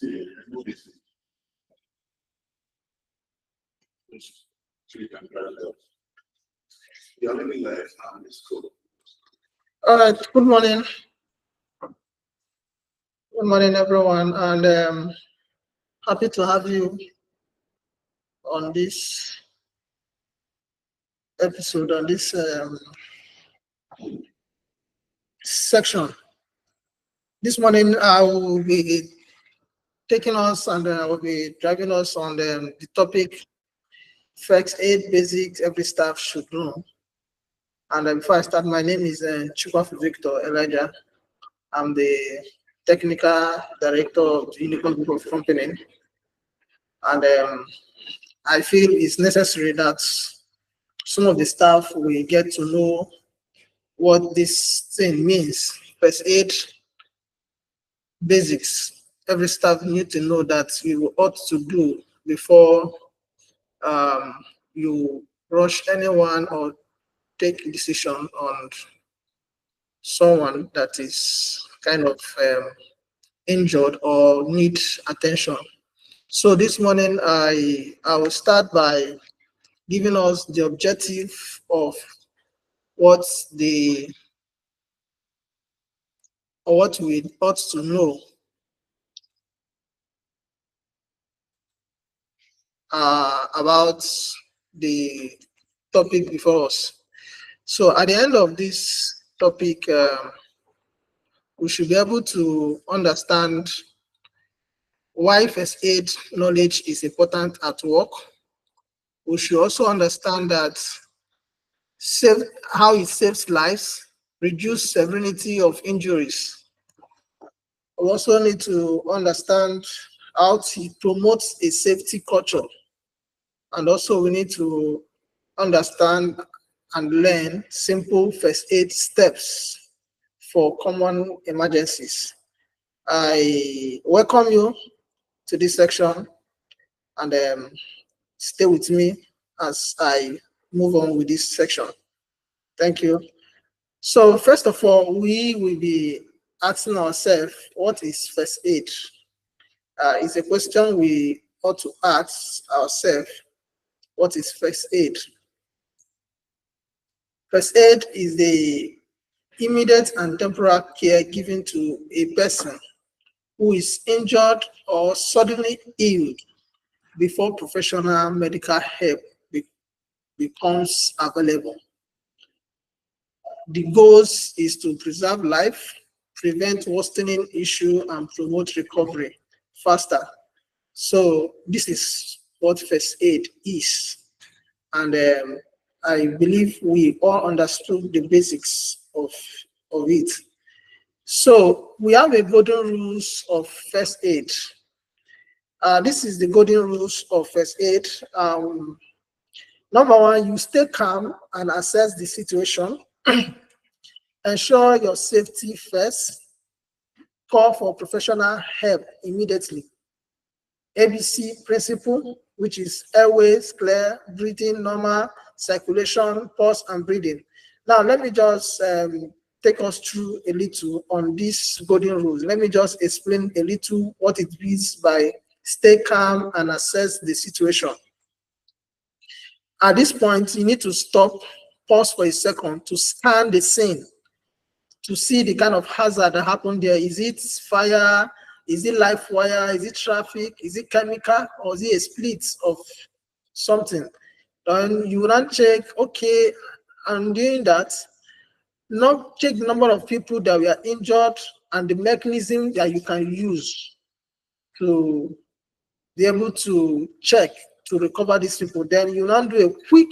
All right, good morning. Good morning, everyone, and happy to have you on this episode, on this section. This morning, I will be taking us and I will be driving us on the topic first aid basics every staff should know. And before I start, my name is Chukwafu Victor Elijah. I'm the technical director of the Unicorn Group of Company. And I feel it's necessary that some of the staff will get to know what this thing means. First aid basics. Every staff need to know that you ought to do before you rush anyone or take a decision on someone that is kind of injured or need attention. So this morning I will start by giving us the objective of what we ought to know about the topic before us. So at the end of this topic, we should be able to understand why first aid knowledge is important at work. We should also understand that how it saves lives, reduce severity of injuries. We also need to understand how it promotes a safety culture. And also we need to understand and learn simple first aid steps for common emergencies. I welcome you to this section and stay with me as I move on with this section. Thank you. So first of all, we will be asking ourselves, what is first aid? It's a question we ought to ask ourselves. What is first aid? First aid is the immediate and temporary care given to a person who is injured or suddenly ill before professional medical help becomes available. The goal is to preserve life, prevent worsening issue, and promote recovery faster. So this is what first aid is. And I believe we all understood the basics of it. So we have a golden rules of first aid. This is the golden rules of first aid. Number one, you stay calm and assess the situation. Ensure your safety first. Call for professional help immediately. ABC principle, which is airways, clear, breathing, normal, circulation, pulse, and breathing. Now, let me just take us through a little on these golden rules. Let me just explain a little what it means by stay calm and assess the situation. At this point, you need to stop, pause for a second to scan the scene, to see the kind of hazard that happened there. Is it fire? Is it live wire? Is it traffic? Is it chemical? Or is it a split of something? Then you don't check, okay, I'm doing that. Now check the number of people that were injured and the mechanism that you can use to be able to check to recover these people. Then you now do a quick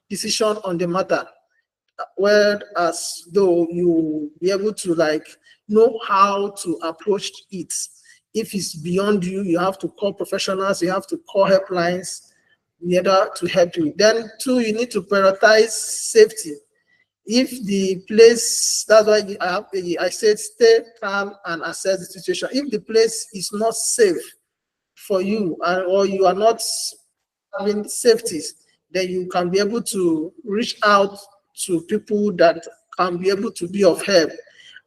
decision on the matter, whereas though you be able to know how to approach it. If it's beyond you, you have to call professionals, you have to call helplines in order to help you. Then two, you need to prioritize safety. If the place, that's why I said stay calm and assess the situation. If the place is not safe for you or you are not having safeties, then you can be able to reach out to people that can be able to be of help.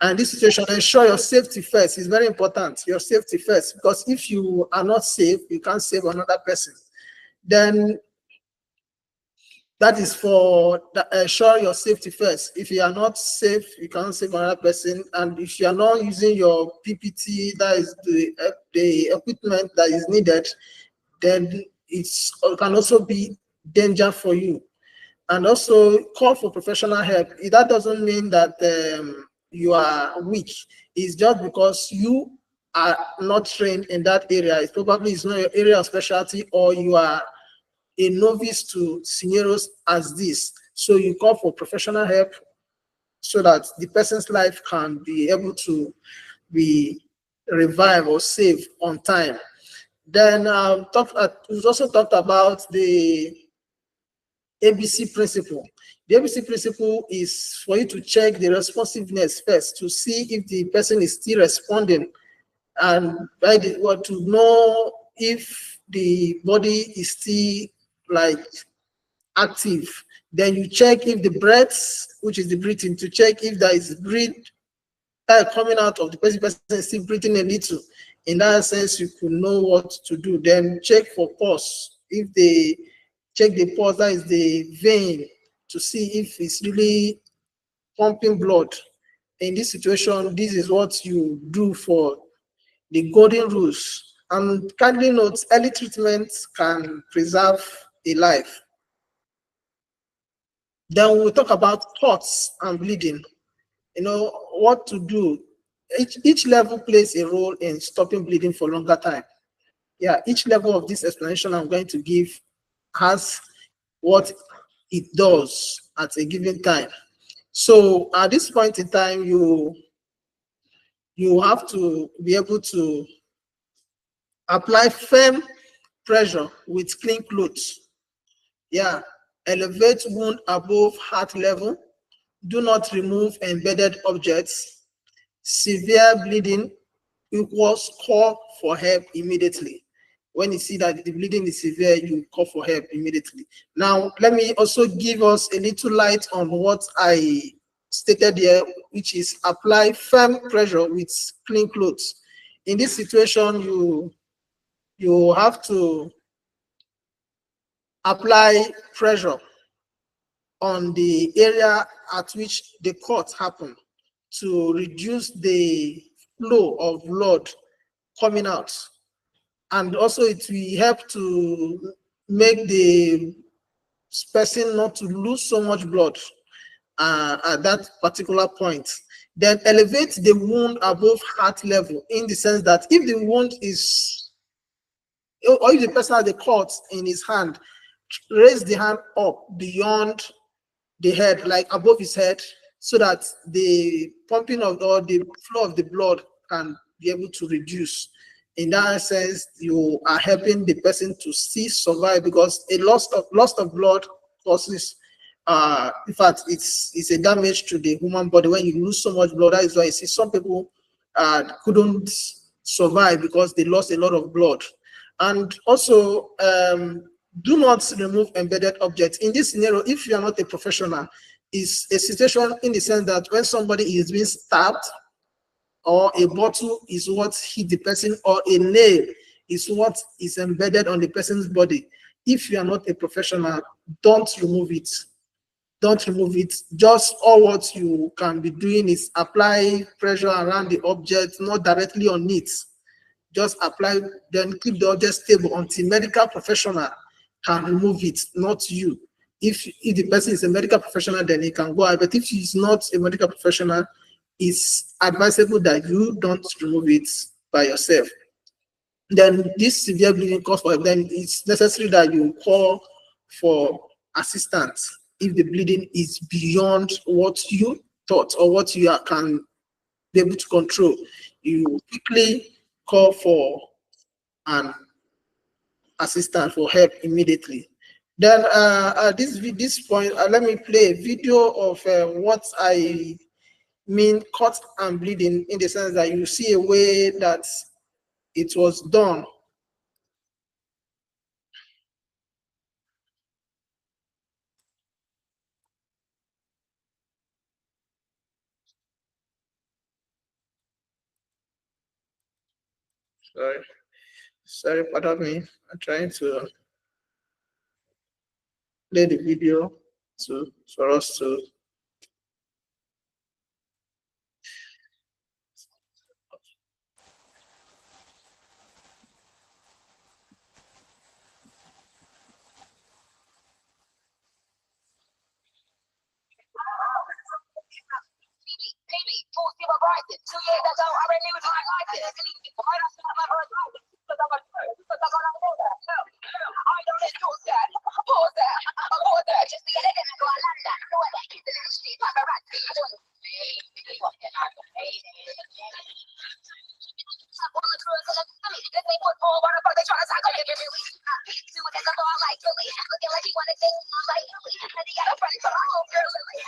And this situation, ensure your safety first. It's very important. Your safety first, because if you are not safe, you can't save another person. Then that is for ensure your safety first. If you are not safe, you can't save another person. And if you are not using your PPT, that is the equipment that is needed, then it can also be danger for you. And also call for professional help. That doesn't mean that you are weak. It's just because you are not trained in that area. It's probably it's not your area of specialty, or you are a novice to scenarios as this. So you call for professional help so that the person's life can be able to be revived or saved on time. Then we've also talked about the ABC principle. The ABC principle is for you to check the responsiveness first to see if the person is still responding, and by the what to know if the body is still like active. Then you check if the breath, which is the breathing, to check if there is breath coming out of the person is still breathing a little. In that sense, you could know what to do. Then check for pulse. If they check the pulse, that is the vein, to see if it's really pumping blood. In this situation, this is what you do for the golden rules. And kindly note, early treatment can preserve a life. Then we'll talk about cuts and bleeding. You know what to do. Each level plays a role in stopping bleeding for longer time. Yeah, each level of this explanation I'm going to give has what it does at a given time. So at this point in time, you have to be able to apply firm pressure with clean clothes. Yeah, elevate wound above heart level. Do not remove embedded objects. Severe bleeding equals call for help immediately. When you see that the bleeding is severe, you call for help immediately. Now, let me also give us a little light on what I stated here, which is apply firm pressure with clean clothes. In this situation, you have to apply pressure on the area at which the cut happened to reduce the flow of blood coming out. And also it will help to make the person not to lose so much blood at that particular point. Then elevate the wound above heart level, in the sense that if the wound is, or if the person has a cut in his hand, raise the hand up beyond the head, like above his head, so that the pumping of, or the flow of the blood can be able to reduce. In that sense, you are helping the person to still survive, because a loss of blood causes in fact it's a damage to the human body. When you lose so much blood, that is why you see some people couldn't survive, because they lost a lot of blood. And also do not remove embedded objects. In this scenario, if you are not a professional, is a situation in the sense that when somebody is being stabbed, or a bottle is what hit the person, or a nail is what is embedded on the person's body. If you are not a professional, don't remove it. Don't remove it. Just all what you can be doing is apply pressure around the object, not directly on it. Just apply, then keep the object stable until medical professional can remove it, not you. If the person is a medical professional, then he can go out. But if he's not a medical professional, it's advisable that you don't remove it by yourself. Then this severe bleeding calls for, then it's necessary that you call for assistance if the bleeding is beyond what you thought or what you can be able to control. You quickly call for an assistant for help immediately. Then at this point, let me play a video of what I mean cut and bleeding, in the sense that you see a way that it was done. Sorry, pardon me. I'm trying to play the video for us to. TV, full steam uprising. 2 years ago, I renewed my license. Why not start my first license? Because I'm a because I'm gonna do that. No, I don't endorse that. Pause that. Pause that. Just the other day, I go I land that. No other kids in the street, paparazzi. I don't know. What can I say? All the girls in the family, this ain't what Paul, why the fuck they tryna tackle me? Really? Do it as a law like Billy. Looking like he wanna take me like Billy. And he got a friend for my whole girl, Lily.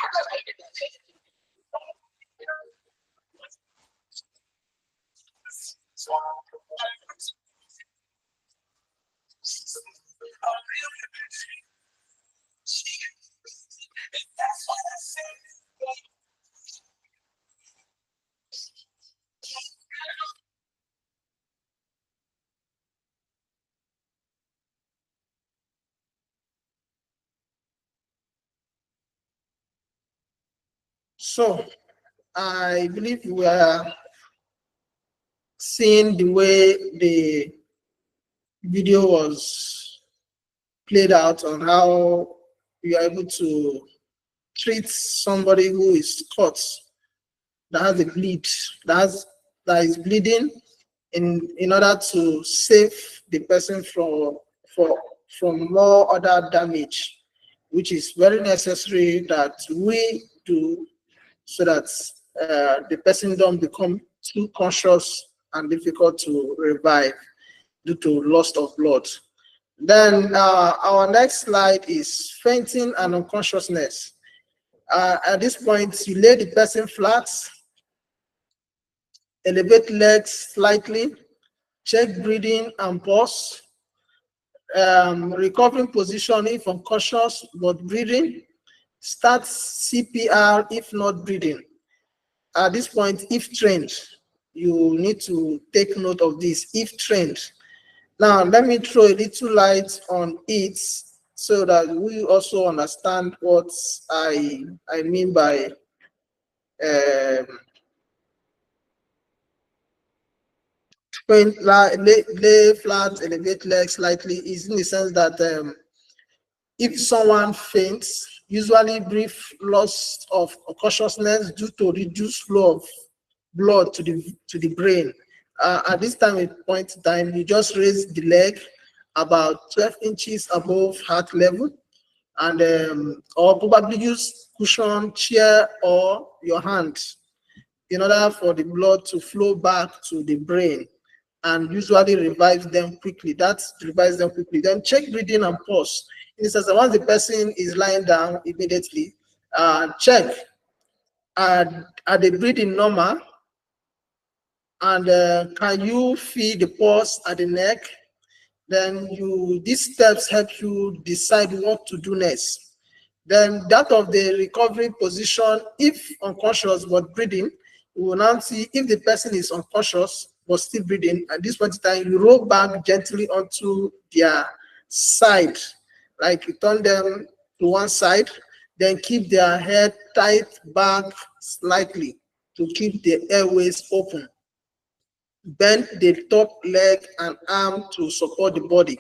So I believe we are seeing the way the video was played out on how you are able to treat somebody who is caught that has a bleed that is bleeding in order to save the person from more other damage, which is very necessary that we do so that the person don't become too conscious and difficult to revive due to loss of blood. Then our next slide is fainting and unconsciousness. At this point, you lay the person flat, elevate legs slightly, check breathing and pause, recovering position if unconscious but breathing, start CPR if not breathing. At this point, if trained, you need to take note of this, if trained. Now, let me throw a little light on it so that we also understand what I mean by lay flat, elevate legs slightly, is in the sense that if someone faints, usually brief loss of consciousness due to reduced flow of blood to the brain. At this point in time, you just raise the leg about 12 inches above heart level, and or probably use cushion, chair, or your hand in order for the blood to flow back to the brain and usually revives them quickly. That revives them quickly. Then check breathing and pause. In this sense, once the person is lying down, immediately check are they breathing normal, and can you feel the pulse at the neck? Then these steps help you decide what to do next. Then that of the recovery position, if unconscious but breathing, we will now see if the person is unconscious but still breathing. At this point in time, you roll back gently onto their side, like you turn them to one side, then keep their head tight back slightly to keep the airways open. Bend the top leg and arm to support the body.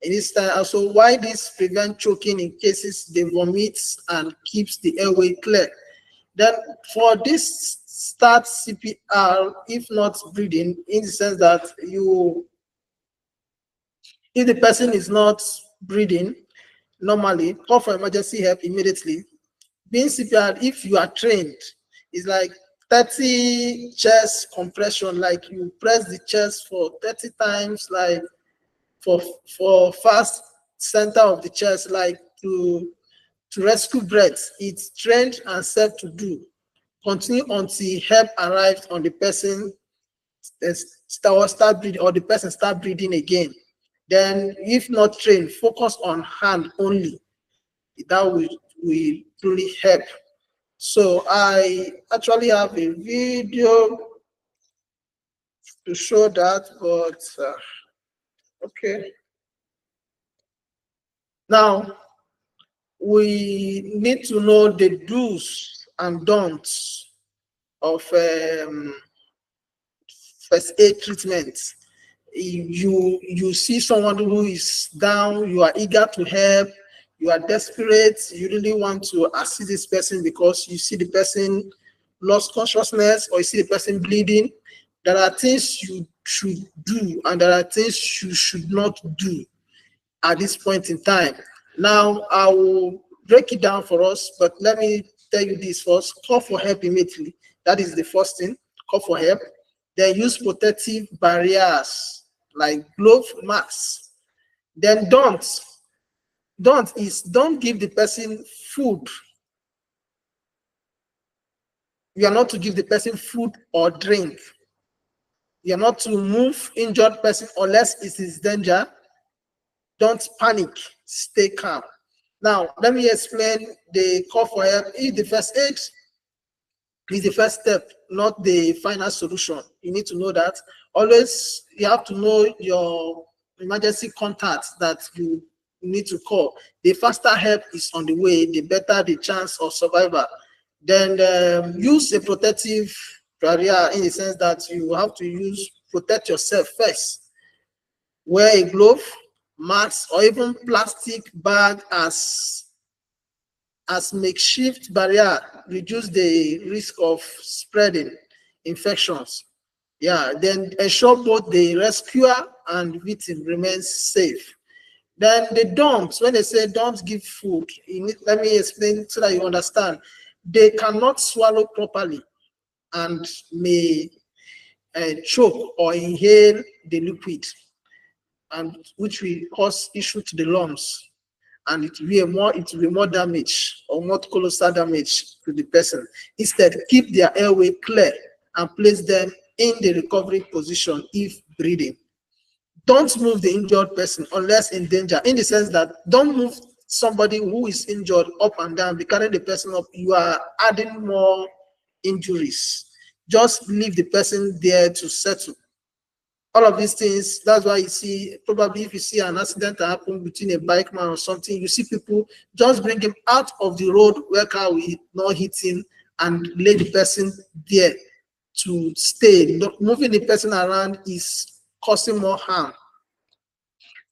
In this time, also why this prevent choking in cases they vomit and keeps the airway clear. Then for this, start CPR if not breathing, in the sense that if the person is not breathing normally, call for emergency help immediately. Being CPR, if you are trained, is like 30 chest compression, like you press the chest for 30 times, like for fast center of the chest, like to rescue breath. It's trained and safe to do. Continue until help arrives on the person start breathing, or the person start breathing again. Then, if not trained, focus on hand only. That will truly help. So I actually have a video to show that, but okay. Now we need to know the do's and don'ts of first aid treatment. You see someone who is down, you are eager to help, you are desperate, you really want to assist this person because you see the person lost consciousness or you see the person bleeding. There are things you should do and there are things you should not do at this point in time. Now I will break it down for us, but let me tell you this first. Call for help immediately. That is the first thing. Call for help. Then use protective barriers like glove, masks. Then don't give the person food. You are not to give the person food or drink. You are not to move injured person unless it is danger. Don't panic. Stay calm. Now, let me explain the call for help. If the first aid is the first step, not the final solution. You need to know that. Always, you have to know your emergency contacts that you need to call. The faster help is on the way, the better the chance of survival. Then use a protective barrier in the sense that you have to protect yourself first. Wear a glove, mask, or even plastic bag as makeshift barrier. Reduce the risk of spreading infections. Yeah, then ensure both the rescuer and victim remains safe. Then the don'ts, when they say don't give food, let me explain so that you understand. They cannot swallow properly and may choke or inhale the liquid, and which will cause issue to the lungs, and it will be more damage or more colossal damage to the person. Instead, keep their airway clear and place them in the recovery position if breathing. Don't move the injured person unless in danger, in the sense that don't move somebody who is injured up and down, be carrying the person up. You are adding more injuries. Just leave the person there to settle. All of these things, that's why you see, probably if you see an accident happen between a bike man or something, you see people just bring him out of the road where car will not hit him and lay the person there to stay. Moving the person around is causing more harm.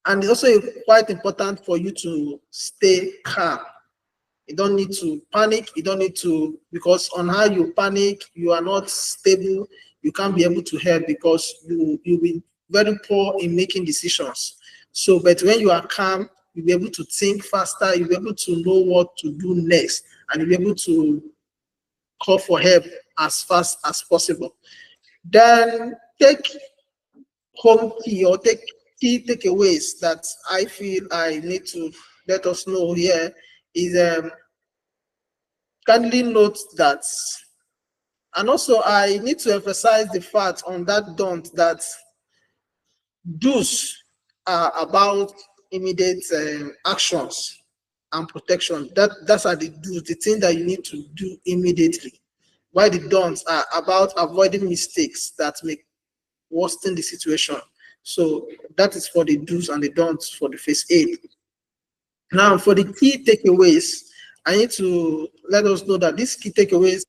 And it's also quite important for you to stay calm. You don't need to panic. You don't need to, because on how you panic, you are not stable. You can't be able to help because you'll be very poor in making decisions. So, but when you are calm, you'll be able to think faster. You'll be able to know what to do next, and you'll be able to call for help as fast as possible. Then take home key or take key takeaways that I feel I need to let us know here is kindly note that, and also I need to emphasize the fact on that don't that do's are about immediate actions and protection. That's are the do's, the thing that you need to do immediately. While the don'ts are about avoiding mistakes that may worsen the situation. So that is for the do's and the don'ts for the first aid. Now, for the key takeaways, I need to let us know that these key takeaways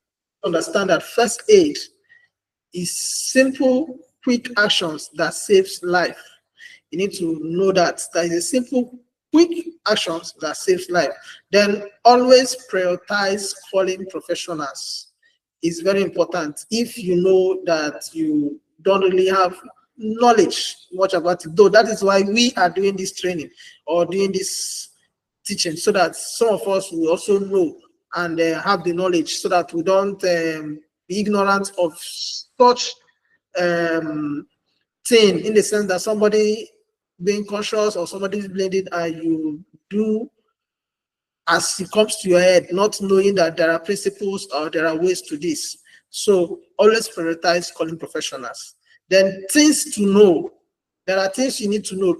understand that first aid is simple, quick actions that saves life. You need to know that is a simple, quick actions that saves life. Then always prioritize calling professionals. It's very important. If you know that you don't really have knowledge much about it, though that is why we are doing this training or doing this teaching, so that some of us will also know and have the knowledge, so that we don't be ignorant of such thing, in the sense that somebody being conscious or somebody is blended and you do as it comes to your head, not knowing that there are principles or there are ways to this. So always prioritize calling professionals. Then things to know. There are things you need to know.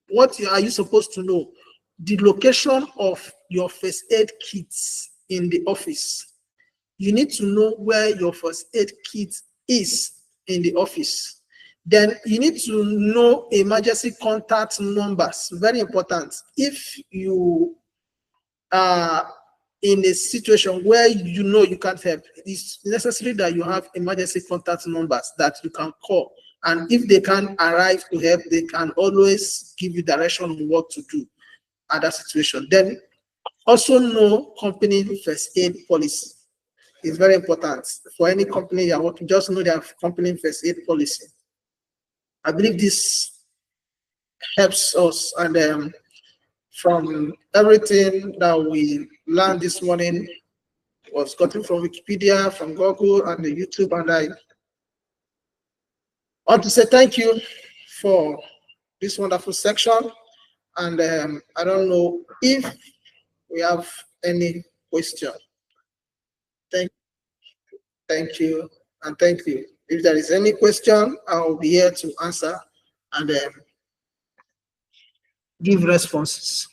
What are you supposed to know? The location of your first aid kits in the office. You need to know where your first aid kit is in the office. Then you need to know emergency contact numbers. Very important. If you are in a situation where you know you can't help, it's necessary that you have emergency contact numbers that you can call. And if they can't arrive to help, they can always give you direction on what to do at that situation. Then also know company first aid policy. It's very important for any company you're working. Just know their company first aid policy. I believe this helps us, and from everything that we learned this morning was gotten from Wikipedia, from Google, and the YouTube. And I want to say thank you for this wonderful section. And I don't know if we have any question. Thank you, and thank you. If there is any question, I'll be here to answer and give responses.